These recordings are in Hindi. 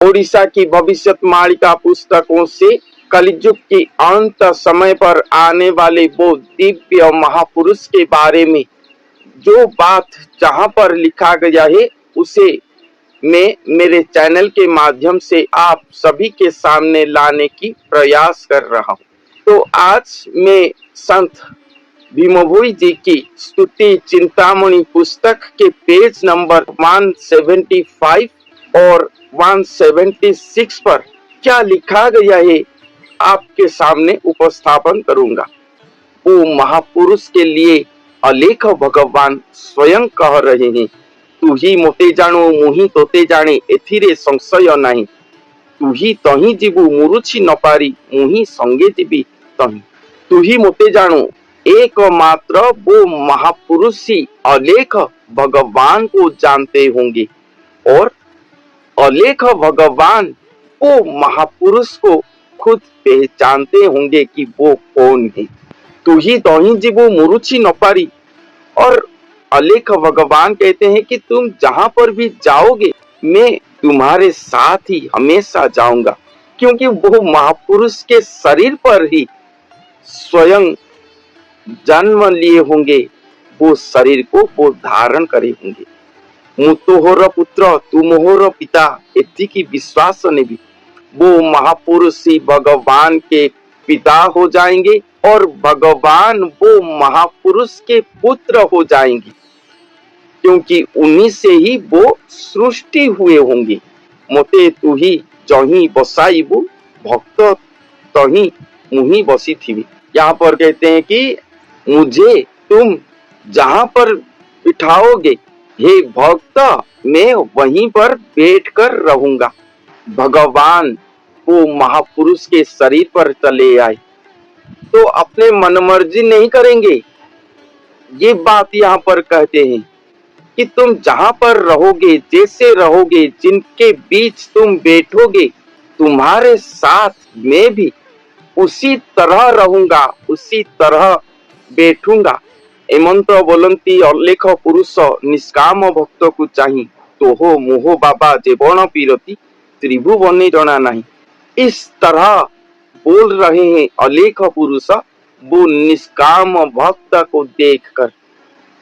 ओडिशा की भविष्यवाणी पुस्तकों से कलियुग के अंत समय पर आने वाले वो दिव्य महापुरुष के बारे में जो बात जहां पर लिखा गया है उसे मैं मेरे चैनल के माध्यम से आप सभी के सामने लाने की प्रयास कर रहा हूं। तो आज मैं संत भीमभोई जी की स्तुति चिंतामणि पुस्तक के पेज नंबर 175 और 176 पर क्या लिखा गया है आपके सामने उपस्थापन करूंगा। वो महापुरुष के लिए अलेख भगवान स्वयं कह रहे हैं, तू ही मोते जाणु मुही तोते जाने एथिरे संशय नहीं, तू ही तही जीवु मुरुछि न पारी मुही संगे जीवी तही। तू ही मोते जाणु एकमात्र वो महापुरुष ही अलेख भगवान को जानते होंगे और अलेख भगवान वो महापुरुष को खुद पहचानते होंगे कि वो कौन है। तू ही तही जीवु मुरुछि न पारी, और अलेख भगवान कहते हैं कि तुम जहां पर भी जाओगे मैं तुम्हारे साथ ही हमेशा जाऊंगा, क्योंकि वो महापुरुष के शरीर पर ही स्वयं जन्म लिए होंगे, वो शरीर को वो धारण करे होंगे। मु तोहर पुत्र तू मोहर पिता एतिकी विश्वास ने भी वो महापुरुष ही भगवान के पिता हो जाएंगे और भगवान वो महापुरुष के पुत्र हो जाएंगे, क्योंकि उन्हीं से ही वो सृष्टि हुए होंगे। मोते तू ही जही बसाइबु भक्त तही मुही बसी थी। यहाँ पर कहते हैं कि मुझे तुम जहां पर बिठाओगे हे भक्त मैं वहीं पर बैठकर रहूंगा। भगवान वो महापुरुष के शरीर पर चले आए तो अपने मनमर्जी नहीं करेंगे। ये बात यहाँ पर कहते हैं कि तुम जहां पर रहोगे, जैसे रहोगे, जिनके बीच तुम बैठोगे, तुम्हारे साथ मैं भी उसी तरह रहूंगा, उसी तरह बैठूंगा। एमंत्र बोलंती अलेख पुरुष निष्काम भक्त को चाही, तो हो मोह बाबा जेवण पीरती त्रिभुवने जना नहीं। इस तरह बोल रहे हैं अलेख पुरुष वो निष्काम भक्त को देखकर,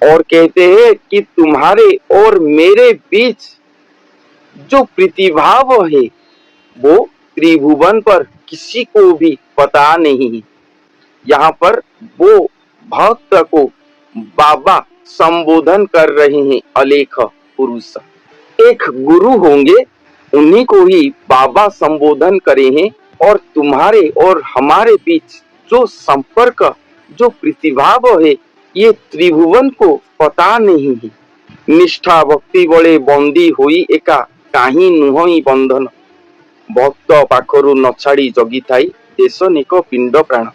और कहते हैं कि तुम्हारे और मेरे बीच जो प्रतिभाव है वो त्रिभुवन पर किसी को भी पता नहीं है। यहाँ पर वो भक्त को बाबा संबोधन कर रहे हैं अलेख पुरुष। एक गुरु होंगे, उन्हीं को ही बाबा संबोधन करे हैं, और तुम्हारे और हमारे बीच जो संपर्क, जो प्रतिभाव है, ये त्रिभुवन को पता नहीं है। निष्ठा भक्ति बड़े बंदी होई एका काहीं नुहई बंधन, भक्त पाखरु न छाड़ी जगी थाई देश निक पिंड प्राण।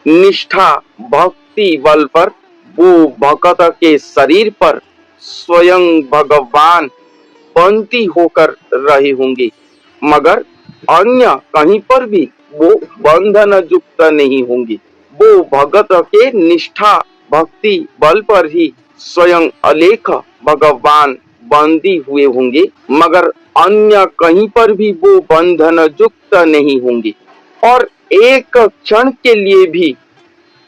निष्ठा भक्ति बल पर वो भक्त के शरीर पर स्वयं भगवान बंदी होकर रहे होंगे, मगर अन्य कहीं पर भी वो बंधन युक्त नहीं होंगे। वो भगत के निष्ठा भक्ति बल पर ही स्वयं अलेख भगवान बंदी हुए होंगे, मगर अन्य कहीं पर भी वो बंधन युक्त नहीं होंगे, और एक क्षण के लिए भी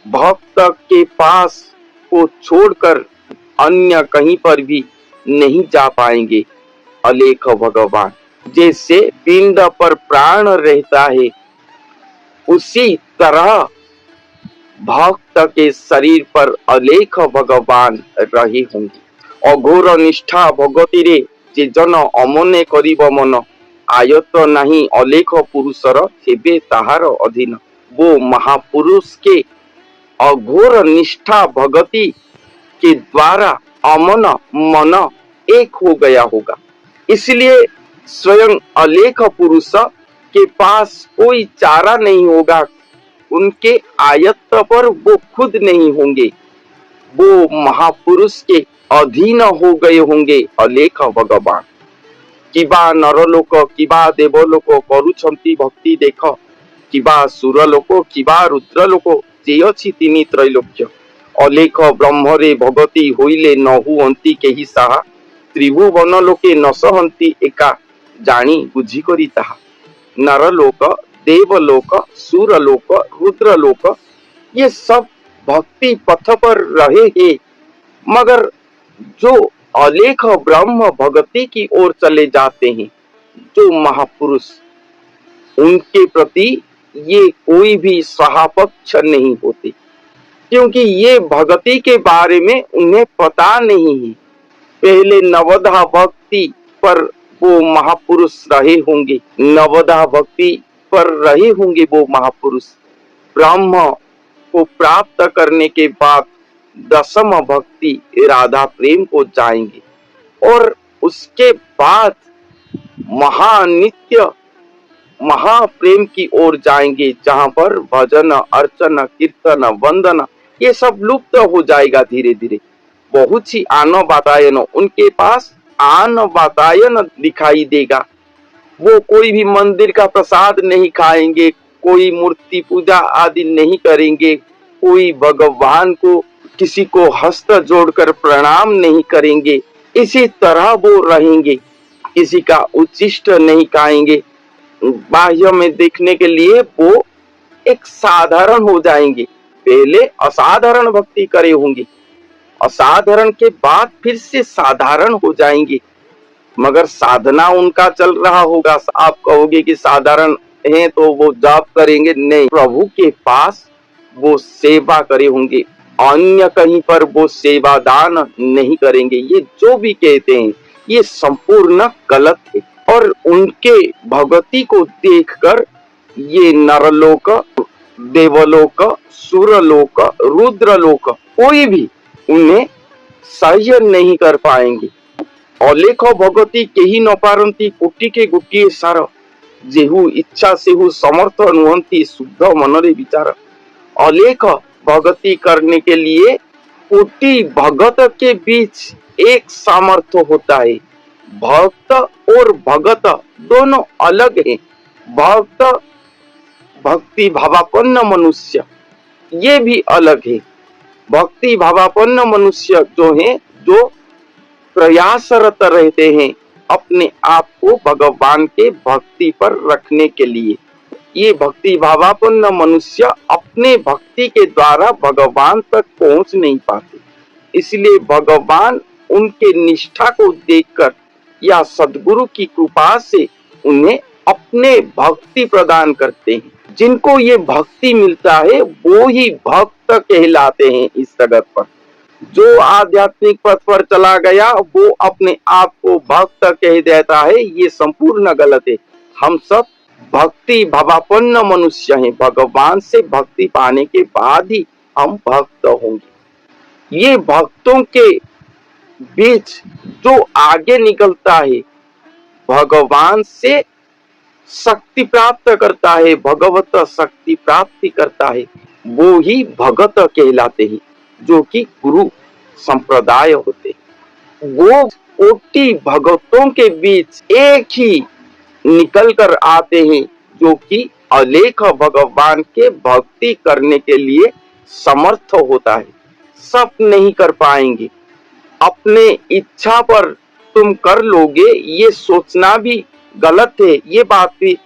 भक्त के पास को छोड़कर अन्य कहीं पर भी नहीं जा पाएंगे। अलेख भगवान जैसे पिंड पर प्राण रहता है, उसी तरह भक्त के शरीर पर अलेख भगवान रहे होंगे। अघोर निष्ठा भगति रे जे जन अमने करिब मन, आयत नहीं अलेख पुरुषर हेबे ताहार अधीन। वो महापुरुष के अघोर निष्ठा भगति के द्वारा अमन मन एक हो गया होगा, इसलिए स्वयं अलेख पुरुष के पास कोई चारा नहीं होगा, उनके आयत्त पर वो खुद नहीं होंगे, वो महापुरुष के अधीन हो गए होंगे अलेख भगवान। किबा नरलोक किबा देवलोक करुछंती भक्ति देख, किबा सुरलोक किबा रुद्रलोक जे अछि तिनि त्रैलोक्य। अलेख ब्रह्मरे भगति होइले न हुअंती केहि साहा, त्रिभुवन लोके न सहंती एका जानी बुझी करी ताहा नरलोक, देवलोक, सुरलोक, रुद्रलोक ये सब भक्ति पथ पर रहे हैं, मगर जो अलेख ब्रह्म भक्ति की ओर चले जाते हैं, जो महापुरुष, उनके प्रति ये कोई भी सहापक्ष नहीं होते, क्योंकि ये भक्ति के बारे में उन्हें पता नहीं है। पहले नवधा भक्ति पर वो महापुरुष रहे होंगे, नवधा भक्ति पर रहे होंगे वो महापुरुष। ब्रह्म को प्राप्त करने के बाद दशम भक्ति राधा प्रेम को जाएंगे और उसके बाद महानित्य महाप्रेम की ओर जाएंगे, जहां पर भजन, अर्चन, कीर्तन, वंदन ये सब लुप्त हो जाएगा धीरे धीरे। बहुत ही आन वातायन, उनके पास आन वातायन दिखाई देगा। वो कोई भी मंदिर का प्रसाद नहीं खाएंगे, कोई मूर्ति पूजा आदि नहीं करेंगे, कोई भगवान को किसी को हस्त जोड़कर प्रणाम नहीं करेंगे। इसी तरह वो रहेंगे, किसी का उच्छिष्ट नहीं खाएंगे। बाह्य में देखने के लिए वो एक साधारण हो जाएंगे। पहले असाधारण भक्ति करे होंगे, असाधारण के बाद फिर से साधारण हो जाएंगे, मगर साधना उनका चल रहा होगा। आप कहोगे कि साधारण है तो वो जाप करेंगे, नहीं, प्रभु के पास वो सेवा करे होंगे, अन्य कहीं पर वो सेवा दान नहीं करेंगे। ये जो भी कहते हैं ये संपूर्ण गलत है। और उनके भक्ति को देखकर ये नरलोक, देवलोक, सुरलोक, रुद्रलोक कोई भी उन्हें सह्य नहीं कर पाएंगे। अलेख भगति केही न पारंती कोटि के गोटिए सार, जेहु इच्छा सेहु समर्थ नुहंती शुद्ध मनरे विचार। अलेख भगति करने के लिए कोटि भगत के बीच एक सामर्थ्य होता है। भक्त और भगत दोनों अलग हैं। भक्त भक्ति भावापन्न मनुष्य ये भी अलग है। भक्ति भावापन्न मनुष्य जो है, जो प्रयासरत रहते हैं अपने आप को भगवान के भक्ति पर रखने के लिए। ये भक्ति भावापन्न मनुष्य अपने भक्ति के द्वारा भगवान तक पहुंच नहीं पाते, इसलिए भगवान उनके निष्ठा को देखकर या सद्गुरु की कृपा से उन्हें अपने भक्ति प्रदान करते हैं। जिनको ये भक्ति मिलता है वो ही भक्त कहलाते हैं इस जगत पर। जो आध्यात्मिक पथ पर चला गया वो अपने आप को भक्त कह देता है, ये संपूर्ण गलत है। हम सब भक्ति भावापन्न मनुष्य हैं। भगवान से भक्ति पाने के बाद ही हम भक्त होंगे। ये भक्तों के बीच जो आगे निकलता है, भगवान से शक्ति प्राप्त करता है, भगवत शक्ति प्राप्ति करता है, वो ही भगत कहलाते हैं, जो कि गुरु संप्रदाय होते। वो कोटि भगतों के बीच एक ही निकल कर आते हैं, जो कि अलेख भगवान के भक्ति करने के लिए समर्थ होता है। सब नहीं कर पाएंगे। अपने इच्छा पर तुम कर लोगे ये सोचना भी गलत है। ये बात भी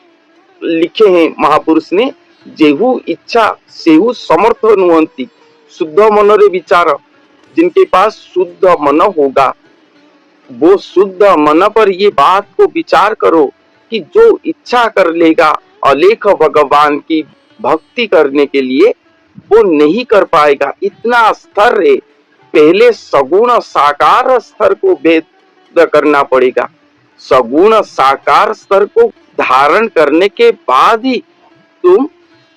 लिखे हैं महापुरुष ने, जेहु इच्छा सेहु समर्थ नुहंती शुद्ध मनरे विचार। जिनके पास शुद्ध मन होगा वो शुद्ध मन पर ये बात को विचार करो कि जो इच्छा कर लेगा अलेख भगवान की भक्ति करने के लिए, वो नहीं कर पाएगा। इतना स्तर है। पहले सगुण साकार स्तर को भेद करना पड़ेगा। सगुण साकार स्तर को धारण करने के बाद ही तुम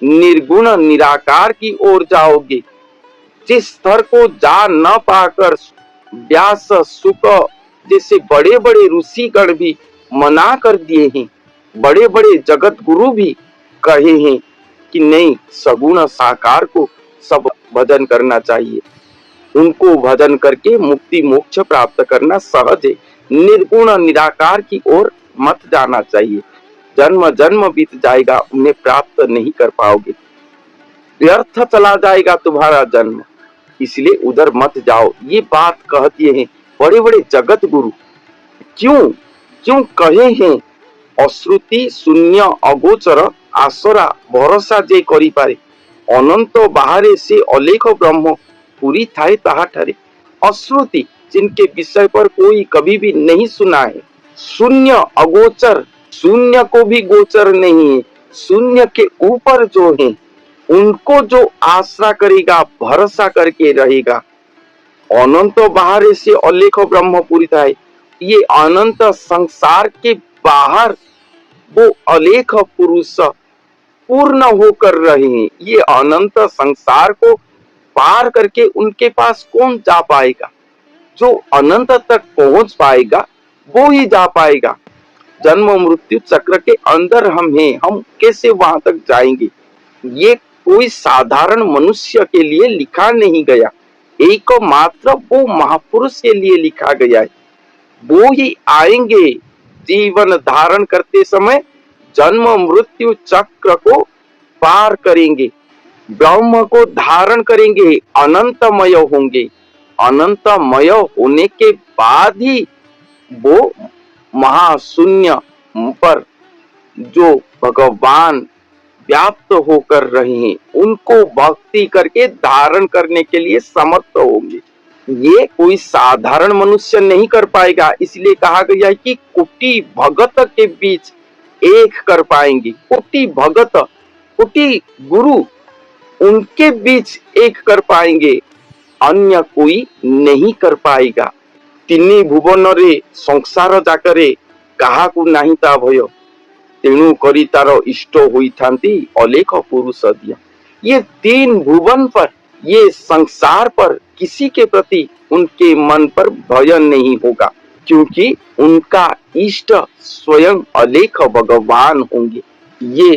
निर्गुण निराकार की ओर जाओगे। जिस स्तर को जा न पाकर व्यास, शुक जैसे बड़े बड़े ऋषिगण भी मना कर दिए हैं, बड़े बड़े जगत गुरु भी कहे हैं कि नहीं, सगुण साकार को सब भजन करना चाहिए। उनको भजन करके मुक्ति मोक्ष प्राप्त करना सहज है। निर्गुण निराकार की ओर मत जाना चाहिए। जन्म जन्म बीत जाएगा, उन्हें प्राप्त नहीं कर पाओगे। व्यर्थ चला जाएगा तुम्हारा जन्म, इसलिए उधर मत जाओ। ये बात कहते हैं बड़े बड़े जगत गुरु। क्यों क्यों कहे हैं अश्रुति शून्य अगोचर आसरा भरोसा जे करि पारे अनंत बाहरे से अलेख ब्रह्म पूरी थाए ताहाठारे। अश्रुति जिनके विषय पर कोई कभी भी नहीं सुना है, शून्य अगोचर शून्य को भी गोचर नहीं है, शून्य के ऊपर जो है उनको जो आश्रा करेगा भरोसा करके रहेगा, अनंत बाहर से अलेख ब्रह्मपुरी था। ये अनंत संसार के बाहर वो अलेख पुरुष पूर्ण होकर रहे हैं। ये अनंत संसार को पार करके उनके पास कौन जा पाएगा? जो अनंत तक पहुंच पाएगा वो ही जा पाएगा। जन्म मृत्यु चक्र के अंदर हम हैं, हम कैसे वहां तक जाएंगे? ये कोई साधारण मनुष्य के लिए लिखा नहीं गया, एक मात्र वो महापुरुष के लिए लिखा गया है। वो ही आएंगे जीवन धारण करते समय, जन्म मृत्यु चक्र को पार करेंगे, ब्रह्म को धारण करेंगे, अनंतमय होंगे। अनंतमय होने के बाद ही वो महाशून्य पर जो भगवान व्याप्त होकर रहे हैं उनको भक्ति करके धारण करने के लिए समर्थ होंगे। ये कोई साधारण मनुष्य नहीं कर पाएगा, इसलिए कहा गया है कि कोटि भगत के बीच एक कर पाएंगे। कोटि भगत, कोटि गुरु, उनके बीच एक कर पाएंगे, अन्य कोई नहीं कर पाएगा। तिनि भुवन रे संसार जाकरे काहाकू नाही ता भय, तेणु करी तार इष्ट हुई थांती अलेख पुरुष दिया। ये तीन भुवन पर, ये संसार पर किसी के प्रति उनके मन पर भय नहीं होगा, क्योंकि उनका इष्ट स्वयं अलेख भगवान होंगे। ये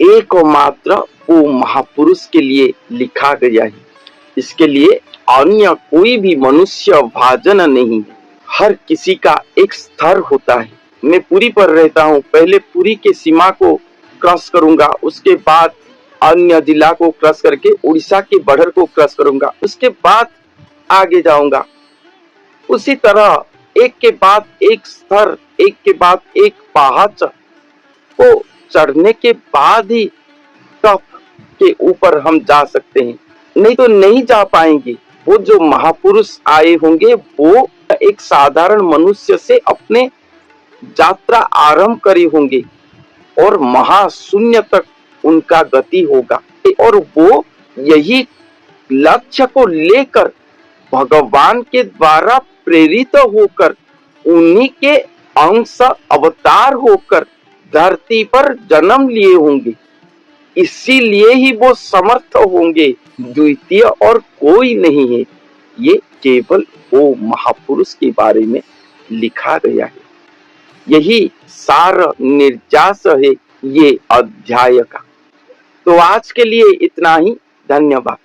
एकमात्र वो महापुरुष के लिए लिखा गया है, इसके लिए अन्य कोई भी मनुष्य भाजन नहीं है। हर किसी का एक स्तर होता है। मैं पुरी पर रहता हूँ, पहले पुरी के सीमा को क्रॉस करूंगा, उसके बाद अन्य जिला को क्रॉस करके उड़ीसा के बॉर्डर को क्रॉस करूंगा, उसके बाद आगे जाऊंगा। उसी तरह एक के बाद एक स्तर, एक के बाद एक पहाड़ को चढ़ने के बाद ही टॉप के ऊपर हम जा सकते हैं, नहीं तो नहीं जा पाएंगे। वो जो महापुरुष आए होंगे वो एक साधारण मनुष्य से अपने यात्रा आरंभ करे होंगे और महाशून्य तक उनका गति होगा, और वो यही लक्ष्य को लेकर भगवान के द्वारा प्रेरित होकर, उन्हीं के अंश अवतार होकर धरती पर जन्म लिए होंगे। इसीलिए ही वो समर्थ होंगे, द्वितीय और कोई नहीं है। ये केवल वो महापुरुष के बारे में लिखा गया है। यही सार निर्यास है ये अध्याय का। तो आज के लिए इतना ही, धन्यवाद।